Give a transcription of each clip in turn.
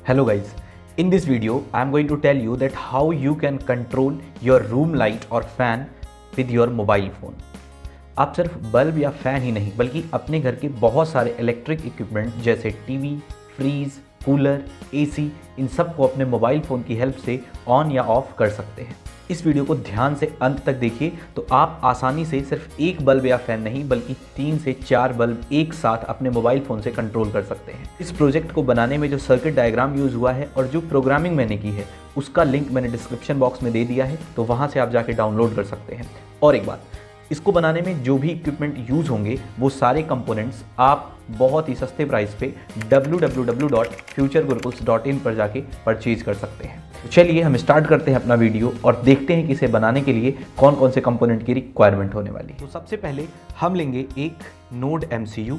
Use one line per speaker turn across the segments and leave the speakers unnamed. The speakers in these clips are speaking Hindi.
Hello guys, in this video I am going to tell you that how you can control your room light or fan with your mobile phone। आप सिर्फ बल्ब या फैन ही नहीं बल्कि अपने घर के बहुत सारे इलेक्ट्रिक इक्विपमेंट जैसे टीवी, फ्रीज, कूलर, एसी इन सब को अपने मोबाइल फ़ोन की हेल्प से ऑन या ऑफ कर सकते हैं। इस वीडियो को ध्यान से अंत तक देखिए तो आप आसानी से सिर्फ एक बल्ब या फैन नहीं बल्कि 3 से 4 बल्ब एक साथ अपने मोबाइल फ़ोन से कंट्रोल कर सकते हैं। इस प्रोजेक्ट को बनाने में जो सर्किट डायग्राम यूज़ हुआ है और जो प्रोग्रामिंग मैंने की है उसका लिंक मैंने डिस्क्रिप्शन बॉक्स में दे दिया है, तो वहाँ से आप जाके डाउनलोड कर सकते हैं। और एक बात, इसको बनाने में जो भी इक्विपमेंट यूज़ होंगे वो सारे कंपोनेंट्स आप बहुत ही सस्ते प्राइस पे www.futuregurukuls.in पर जाके परचेज कर सकते हैं। तो चलिए हम स्टार्ट करते हैं अपना वीडियो और देखते हैं कि इसे बनाने के लिए कौन कौन से कंपोनेंट की रिक्वायरमेंट होने वाली है। तो सबसे पहले हम लेंगे एक नोड MCU,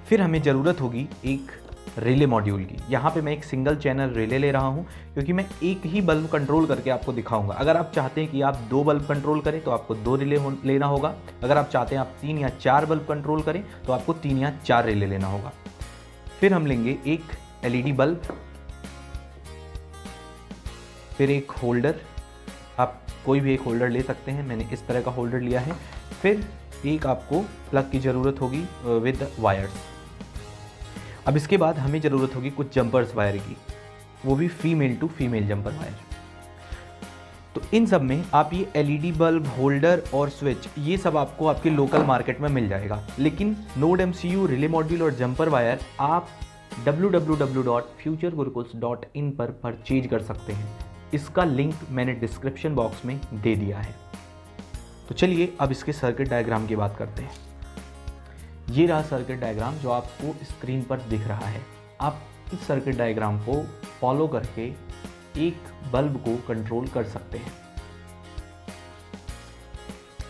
फिर हमें ज़रूरत होगी एक रिले मॉड्यूल की। यहाँ पे मैं एक सिंगल चैनल रिले ले रहा हूँ क्योंकि मैं एक ही बल्ब कंट्रोल करके आपको दिखाऊंगा। अगर आप चाहते हैं कि आप 2 बल्ब कंट्रोल करें तो आपको 2 रिले लेना होगा। अगर आप चाहते हैं आप 3 या 4 बल्ब कंट्रोल करें तो आपको 3 या 4 रिले लेना होगा। फिर हम लेंगे एक LED बल्ब, फिर एक होल्डर, आप कोई भी एक होल्डर ले सकते हैं, मैंने इस तरह का होल्डर लिया है। फिर एक आपको प्लग की ज़रूरत होगी विद वायर्स। अब इसके बाद हमें ज़रूरत होगी कुछ जंपर्स वायर की, वो भी female to female jumper wire. तो इन सब में आप ये LED बल्ब, होल्डर और स्विच ये सब आपको आपके लोकल मार्केट में मिल जाएगा, लेकिन नोड MCU, रिले मॉड्यूल और जंपर वायर आप www.futuregurukuls.in पर परचेज कर सकते हैं। इसका लिंक मैंने डिस्क्रिप्शन बॉक्स में दे दिया है। तो चलिए अब इसके सर्किट डायग्राम की बात करते हैं। ये रहा सर्किट डायग्राम जो आपको स्क्रीन पर दिख रहा है। आप इस सर्किट डायग्राम को फॉलो करके एक बल्ब को कंट्रोल कर सकते हैं।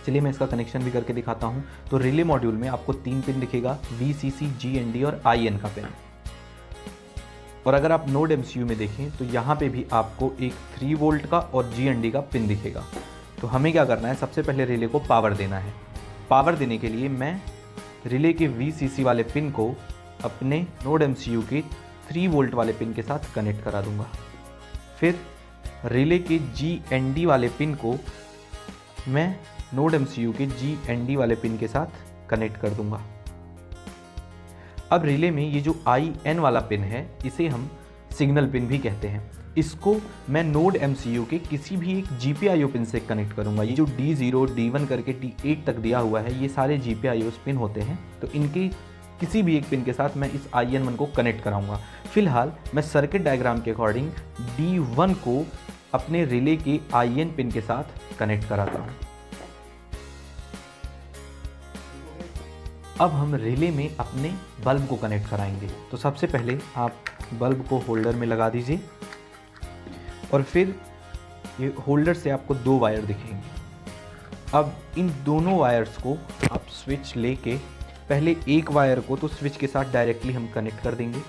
चलिए मैं इसका कनेक्शन भी करके दिखाता हूं। तो रिले मॉड्यूल में आपको 3 पिन दिखेगा, VCC, GND और IN का पिन। और अगर आप नोड MCU में देखें तो यहाँ पे भी आपको एक 3 वोल्ट का और GND का पिन दिखेगा। तो हमें क्या करना है, सबसे पहले रिले को पावर देना है। पावर देने के लिए मैं रिले के VCC वाले पिन को अपने नोड MCU के 3 वोल्ट वाले पिन के साथ कनेक्ट करा दूंगा। फिर रिले के GND वाले पिन को मैं नोड MCU के GND वाले पिन के साथ कनेक्ट कर दूंगा। अब रिले में ये जो IN वाला पिन है इसे हम सिग्नल पिन भी कहते हैं। इसको मैं नोड MCU के किसी भी एक GPIO पिन से कनेक्ट करूंगा। ये जो D0, D1 करके D8 तक दिया हुआ है ये सारे GPIO पिन होते हैं, तो इनके किसी भी एक पिन के साथ मैं इस IN1 को कनेक्ट कराऊंगा। फिलहाल मैं सर्किट डायग्राम के अकॉर्डिंग D1 को अपने रिले के IN पिन के साथ कनेक्ट कराता हूँ। अब हम रिले में अपने बल्ब को कनेक्ट कराएंगे। तो सबसे पहले आप बल्ब को होल्डर में लगा दीजिए और फिर ये होल्डर से आपको 2 वायर दिखेंगे। अब इन दोनों वायर्स को आप स्विच लेके पहले एक वायर को तो स्विच के साथ डायरेक्टली हम कनेक्ट कर देंगे।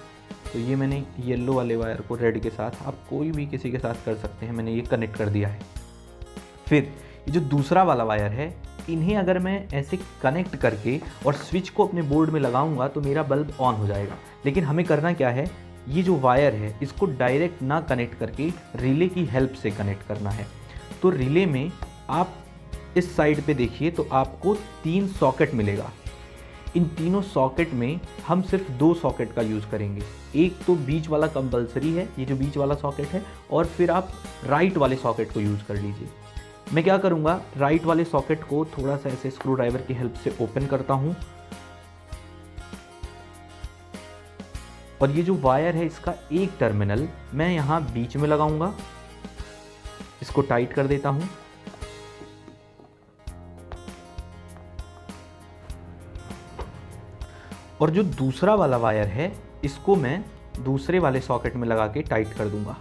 तो ये मैंने येलो वाले वायर को रेड के साथ, आप कोई भी किसी के साथ कर सकते हैं, मैंने ये कनेक्ट कर दिया है। फिर ये जो दूसरा वाला वायर है, इन्हें अगर मैं ऐसे कनेक्ट करके और स्विच को अपने बोर्ड में लगाऊंगा तो मेरा बल्ब ऑन हो जाएगा। लेकिन हमें करना क्या है, ये जो वायर है इसको डायरेक्ट ना कनेक्ट करके रिले की हेल्प से कनेक्ट करना है। तो रिले में आप इस साइड पे देखिए तो आपको 3 सॉकेट मिलेगा। इन तीनों सॉकेट में हम सिर्फ 2 सॉकेट का यूज़ करेंगे। एक तो बीच वाला कंपलसरी है, ये जो बीच वाला सॉकेट है, और फिर आप राइट वाले सॉकेट को यूज़ कर लीजिए। मैं क्या करूँगा, राइट वाले सॉकेट को थोड़ा सा ऐसे स्क्रू ड्राइवर की हेल्प से ओपन करता हूँ और ये जो वायर है इसका एक टर्मिनल मैं यहाँ बीच में लगाऊंगा, इसको टाइट कर देता हूँ। और जो दूसरा वाला वायर है इसको मैं दूसरे वाले सॉकेट में लगा के टाइट कर दूंगा।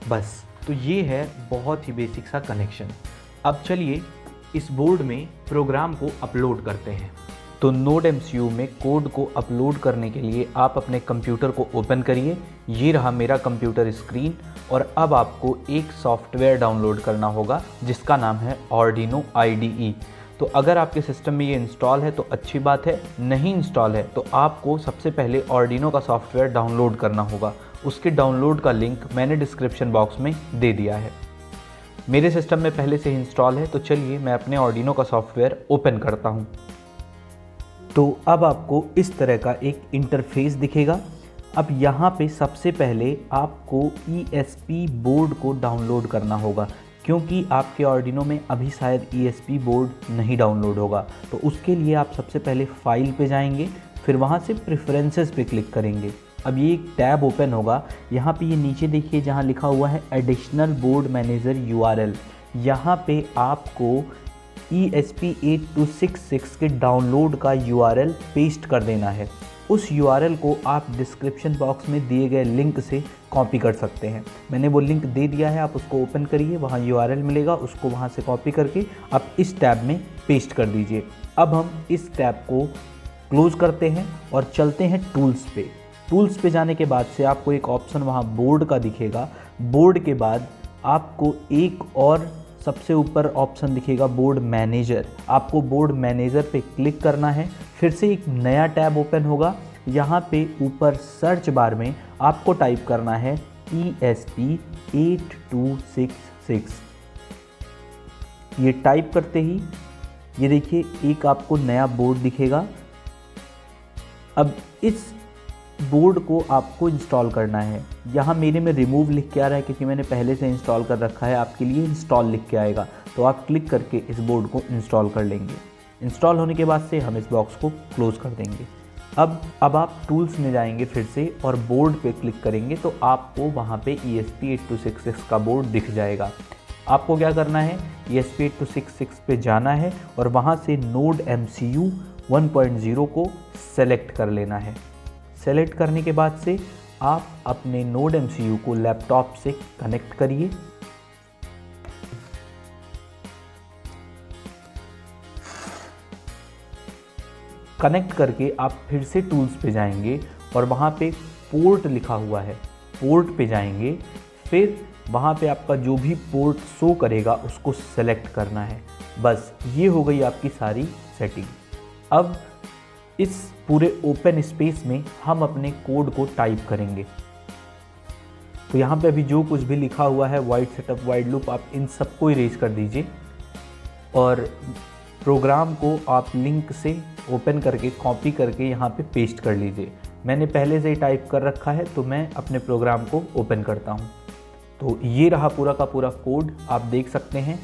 बस, तो ये है बहुत ही बेसिक सा कनेक्शन। अब चलिए इस बोर्ड में प्रोग्राम को अपलोड करते हैं। तो नोड MCU में कोड को अपलोड करने के लिए आप अपने कंप्यूटर को ओपन करिए। ये रहा मेरा कंप्यूटर स्क्रीन और अब आपको एक सॉफ्टवेयर डाउनलोड करना होगा जिसका नाम है Arduino IDE। तो अगर आपके सिस्टम में ये इंस्टॉल है तो अच्छी बात है, नहीं इंस्टॉल है तो आपको सबसे पहले आर्डिनो का सॉफ्टवेयर डाउनलोड करना होगा। उसके डाउनलोड का लिंक मैंने डिस्क्रिप्शन बॉक्स में दे दिया है। मेरे सिस्टम में पहले से ही इंस्टॉल है, तो चलिए मैं अपने आर्डिनो का सॉफ्टवेयर ओपन करता हूँ। तो अब आपको इस तरह का एक इंटरफेस दिखेगा। अब यहाँ पे सबसे पहले आपको ESP बोर्ड को डाउनलोड करना होगा, क्योंकि आपके आर्डिनो में अभी शायद ESP बोर्ड नहीं डाउनलोड होगा। तो उसके लिए आप सबसे पहले फाइल पे जाएंगे, फिर वहाँ से प्रेफरेंसेस पे क्लिक करेंगे। अब ये एक टैब ओपन होगा। यहाँ पे ये नीचे देखिए जहाँ लिखा हुआ है एडिशनल बोर्ड मैनेजर URL, यहाँ पे आपको ESP8266 के डाउनलोड का URL पेस्ट कर देना है। उस URL को आप डिस्क्रिप्शन बॉक्स में दिए गए लिंक से कॉपी कर सकते हैं। मैंने वो लिंक दे दिया है, आप उसको ओपन करिए, वहाँ URL मिलेगा, उसको वहाँ से कॉपी करके आप इस टैब में पेस्ट कर दीजिए। अब हम इस टैब को क्लोज करते हैं और चलते हैं टूल्स पे। टूल्स पे जाने के बाद से आपको एक ऑप्शन वहाँ बोर्ड का दिखेगा। बोर्ड के बाद आपको एक और सबसे ऊपर ऑप्शन दिखेगा बोर्ड मैनेजर। आपको बोर्ड मैनेजर पे क्लिक करना है, फिर से एक नया टैब ओपन होगा। यहाँ पे ऊपर सर्च बार में आपको टाइप करना है ESP8266। ये टाइप करते ही ये देखिए एक आपको नया बोर्ड दिखेगा। अब इस बोर्ड को आपको इंस्टॉल करना है। यहाँ मेरे में रिमूव लिख के आ रहा है क्योंकि मैंने पहले से इंस्टॉल कर रखा है। आपके लिए इंस्टॉल लिख के आएगा, तो आप क्लिक करके इस बोर्ड को इंस्टॉल कर लेंगे। इंस्टॉल होने के बाद से हम इस बॉक्स को क्लोज कर देंगे। अब आप टूल्स में जाएंगे फिर से और बोर्ड पे क्लिक करेंगे तो आपको वहाँ पे ESP8266 का बोर्ड दिख जाएगा। आपको क्या करना है, ESP8266 पे जाना है और वहाँ से नोड MCU 1.0 को सेलेक्ट कर लेना है। सेलेक्ट करने के बाद से आप अपने नोड MCU को लैपटॉप से कनेक्ट करिए। कनेक्ट करके आप फिर से टूल्स पे जाएंगे और वहाँ पे पोर्ट लिखा हुआ है, पोर्ट पे जाएंगे। फिर वहाँ पे आपका जो भी पोर्ट शो करेगा उसको सेलेक्ट करना है। बस ये हो गई आपकी सारी सेटिंग। अब इस पूरे ओपन स्पेस में हम अपने कोड को टाइप करेंगे। तो यहाँ पे अभी जो कुछ भी लिखा हुआ है वाइड सेटअप, वाइड लूप, आप इन सबको इरेज कर दीजिए और प्रोग्राम को आप लिंक से ओपन करके कॉपी करके यहाँ पे पेस्ट कर लीजिए। मैंने पहले से ही टाइप कर रखा है तो मैं अपने प्रोग्राम को ओपन करता हूँ। तो ये रहा पूरा का पूरा कोड, आप देख सकते हैं।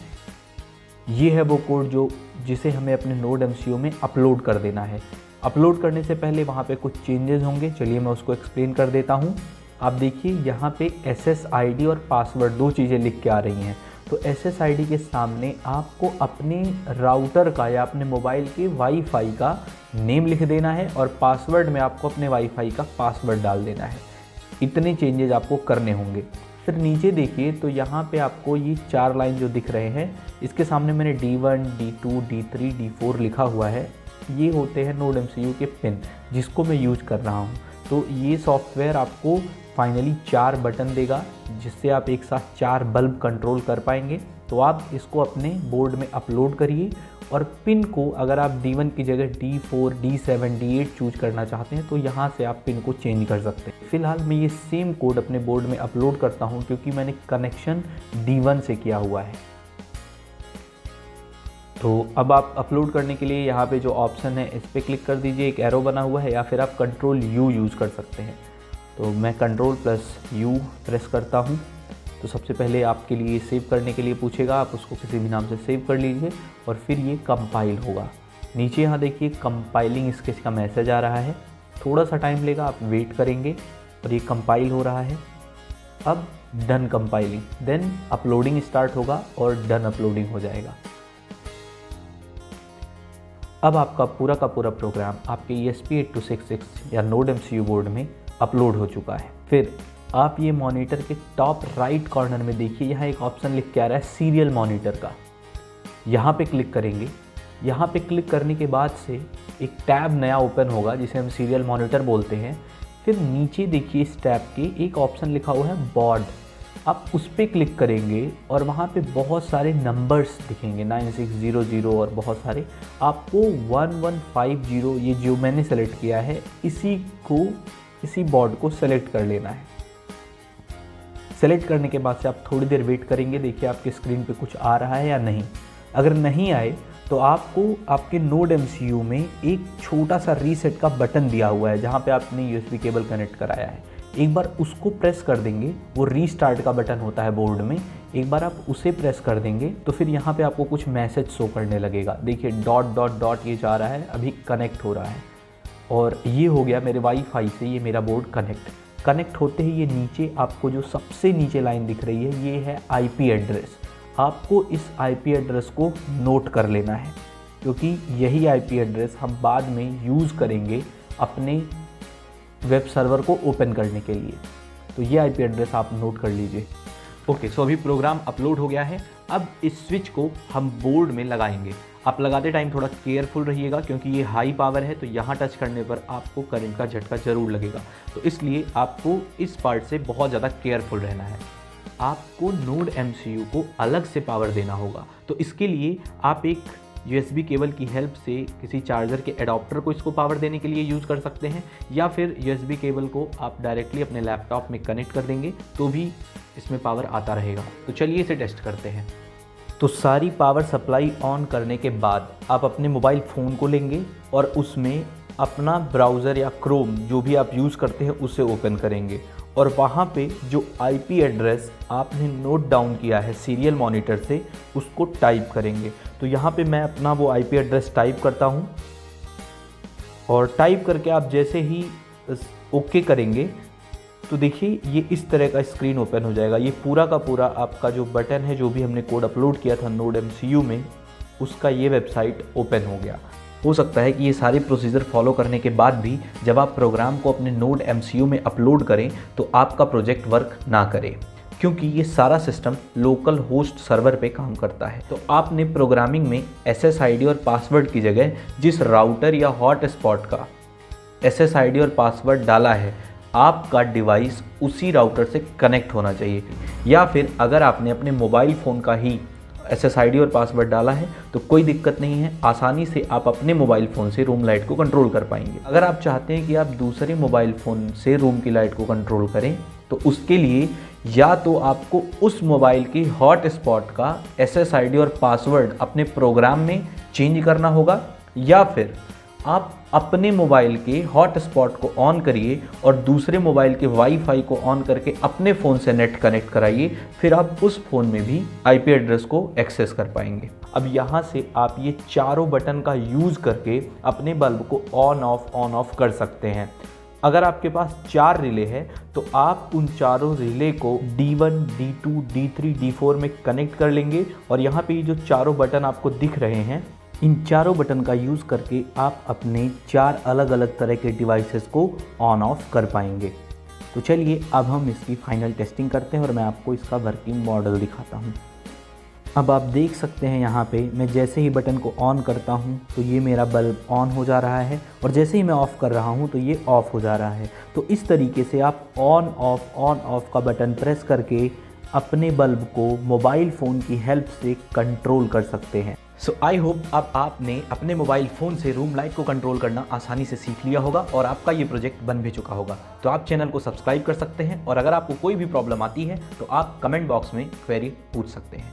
ये है वो कोड जिसे हमें अपने नोड MCU में अपलोड कर देना है। अपलोड करने से पहले वहाँ पे कुछ चेंजेस होंगे, चलिए मैं उसको एक्सप्लेन कर देता हूँ। आप देखिए यहाँ पे SSID और पासवर्ड दो चीज़ें लिख के आ रही हैं। तो SSID के सामने आपको अपने राउटर का या अपने मोबाइल के वाईफाई का नेम लिख देना है और पासवर्ड में आपको अपने वाईफाई का पासवर्ड डाल देना है। इतने चेंजेस आपको करने होंगे। फिर नीचे देखिए तो यहाँ पे आपको ये 4 लाइन जो दिख रहे हैं, इसके सामने मैंने D1, D2, D3, D4 लिखा हुआ है। ये होते हैं नोड MCU के पिन जिसको मैं यूज कर रहा हूँ। तो ये सॉफ्टवेयर आपको फाइनली 4 बटन देगा जिससे आप एक साथ 4 बल्ब कंट्रोल कर पाएंगे। तो आप इसको अपने बोर्ड में अपलोड करिए और पिन को अगर आप D1 की जगह D4, D7, D8 चूज करना चाहते हैं तो यहाँ से आप पिन को चेंज कर सकते हैं। फिलहाल मैं ये सेम कोड अपने बोर्ड में अपलोड करता हूँ क्योंकि मैंने कनेक्शन D1 से किया हुआ है। तो अब आप अपलोड करने के लिए यहाँ पे जो ऑप्शन है इस पर क्लिक कर दीजिए, एक एरो बना हुआ है, या फिर आप Ctrl U यूज़ कर सकते हैं। तो मैं Ctrl+U प्रेस करता हूँ। तो सबसे पहले आपके लिए सेव करने के लिए पूछेगा, आप उसको किसी भी नाम से सेव कर लीजिए और फिर ये कंपाइल होगा। नीचे यहाँ देखिए कंपाइलिंग स्केच का मैसेज आ रहा है, थोड़ा सा टाइम लेगा, आप वेट करेंगे और ये कंपाइल हो रहा है। अब done compiling, then uploading start होगा और डन अपलोडिंग हो जाएगा। अब आपका पूरा का पूरा प्रोग्राम आपके ESP8266 या नोड MCU बोर्ड में अपलोड हो चुका है। फिर आप ये मॉनिटर के टॉप राइट कॉर्नर में देखिए, यहाँ एक ऑप्शन लिख के आ रहा है सीरियल मॉनिटर का। यहाँ पे क्लिक करेंगे। यहाँ पे क्लिक करने के बाद से एक टैब नया ओपन होगा जिसे हम सीरियल मॉनिटर बोलते हैं। फिर नीचे देखिए इस टैब के एक ऑप्शन लिखा हुआ है बॉर्ड। आप उस पर क्लिक करेंगे और वहाँ पे बहुत सारे नंबर्स दिखेंगे 9600 और बहुत सारे। आपको 1150 ये जो मैंने सेलेक्ट किया है इसी बोर्ड को सेलेक्ट कर लेना है। सेलेक्ट करने के बाद से आप थोड़ी देर वेट करेंगे, देखिए आपके स्क्रीन पे कुछ आ रहा है या नहीं। अगर नहीं आए तो आपको आपके नोड MCU में एक छोटा सा रीसेट का बटन दिया हुआ है जहाँ पे आपने USB केबल कनेक्ट कराया है। एक बार उसको प्रेस कर देंगे, वो रीस्टार्ट का बटन होता है बोर्ड में, एक बार आप उसे प्रेस कर देंगे तो फिर यहाँ पे आपको कुछ मैसेज शो करने लगेगा। देखिए डॉट डॉट डॉट ये जा रहा है, अभी कनेक्ट हो रहा है और ये हो गया मेरे वाईफाई से ये मेरा बोर्ड कनेक्ट होते ही ये नीचे आपको जो सबसे नीचे लाइन दिख रही है ये है IP एड्रेस। आपको इस IP एड्रेस को नोट कर लेना है क्योंकि यही IP एड्रेस हम बाद में यूज़ करेंगे अपने वेब सर्वर को ओपन करने के लिए। तो ये IP एड्रेस आप नोट कर लीजिए। ओके, सो अभी प्रोग्राम अपलोड हो गया है। अब इस स्विच को हम बोर्ड में लगाएंगे। आप लगाते टाइम थोड़ा केयरफुल रहिएगा क्योंकि ये हाई पावर है, तो यहाँ टच करने पर आपको करंट का झटका ज़रूर लगेगा। तो इसलिए आपको इस पार्ट से बहुत ज़्यादा केयरफुल रहना है। आपको नोड MCU को अलग से पावर देना होगा। तो इसके लिए आप एक USB केबल की हेल्प से किसी चार्जर के एडाप्टर को इसको पावर देने के लिए यूज़ कर सकते हैं, या फिर USB केबल को आप डायरेक्टली अपने लैपटॉप में कनेक्ट कर देंगे तो भी इसमें पावर आता रहेगा। तो चलिए इसे टेस्ट करते हैं। तो सारी पावर सप्लाई ऑन करने के बाद आप अपने मोबाइल फ़ोन को लेंगे और उसमें अपना ब्राउज़र या क्रोम जो भी आप यूज़ करते हैं उसे ओपन करेंगे और वहाँ पे जो IP एड्रेस आपने नोट डाउन किया है सीरियल मॉनिटर से उसको टाइप करेंगे। तो यहाँ पे मैं अपना वो IP एड्रेस टाइप करता हूँ और टाइप करके आप जैसे ही ओके करेंगे तो देखिए ये इस तरह का स्क्रीन ओपन हो जाएगा। ये पूरा का पूरा आपका जो बटन है, जो भी हमने कोड अपलोड किया था नोड MCU में, उसका ये वेबसाइट ओपन हो गया। हो सकता है कि ये सारे प्रोसीजर फॉलो करने के बाद भी जब आप प्रोग्राम को अपने नोड MCU में अपलोड करें तो आपका प्रोजेक्ट वर्क ना करे, क्योंकि ये सारा सिस्टम लोकल होस्ट सर्वर पे काम करता है। तो आपने प्रोग्रामिंग में SSID और पासवर्ड की जगह जिस राउटर या हॉटस्पॉट का SSID और पासवर्ड डाला है, आपका डिवाइस उसी राउटर से कनेक्ट होना चाहिए। या फिर अगर आपने अपने मोबाइल फ़ोन का ही SSID और पासवर्ड डाला है तो कोई दिक्कत नहीं है, आसानी से आप अपने मोबाइल फ़ोन से रूम लाइट को कंट्रोल कर पाएंगे। अगर आप चाहते हैं कि आप दूसरे मोबाइल फ़ोन से रूम की लाइट को कंट्रोल करें तो उसके लिए या तो आपको उस मोबाइल की हॉटस्पॉट का SSID और पासवर्ड अपने प्रोग्राम में चेंज करना होगा, या फिर आप अपने मोबाइल के हॉटस्पॉट को ऑन करिए और दूसरे मोबाइल के वाईफाई को ऑन करके अपने फ़ोन से नेट कनेक्ट कराइए, फिर आप उस फ़ोन में भी IP एड्रेस को एक्सेस कर पाएंगे। अब यहाँ से आप ये चारों बटन का यूज़ करके अपने बल्ब को ऑन ऑफ कर सकते हैं। अगर आपके पास 4 रिले है तो आप उन चारों रिले को D1, D2, D3, D4 में कनेक्ट कर लेंगे और यहाँ पे जो चारों बटन आपको दिख रहे हैं, इन चारों बटन का यूज़ करके आप अपने 4 अलग अलग तरह के डिवाइसेस को ऑन ऑफ कर पाएंगे। तो चलिए अब हम इसकी फाइनल टेस्टिंग करते हैं और मैं आपको इसका वर्किंग मॉडल दिखाता हूँ। अब आप देख सकते हैं यहाँ पे मैं जैसे ही बटन को ऑन करता हूँ तो ये मेरा बल्ब ऑन हो जा रहा है और जैसे ही मैं ऑफ़ कर रहा हूँ तो ये ऑफ़ हो जा रहा है। तो इस तरीके से आप ऑन ऑफ का बटन प्रेस करके अपने बल्ब को मोबाइल फ़ोन की हेल्प से कंट्रोल कर सकते हैं। सो आई होप अब आपने अपने मोबाइल फ़ोन से रूम लाइट को कंट्रोल करना आसानी से सीख लिया होगा और आपका ये प्रोजेक्ट बन भी चुका होगा। तो आप चैनल को सब्सक्राइब कर सकते हैं और अगर आपको कोई भी प्रॉब्लम आती है तो आप कमेंट बॉक्स में क्वेरी पूछ सकते हैं।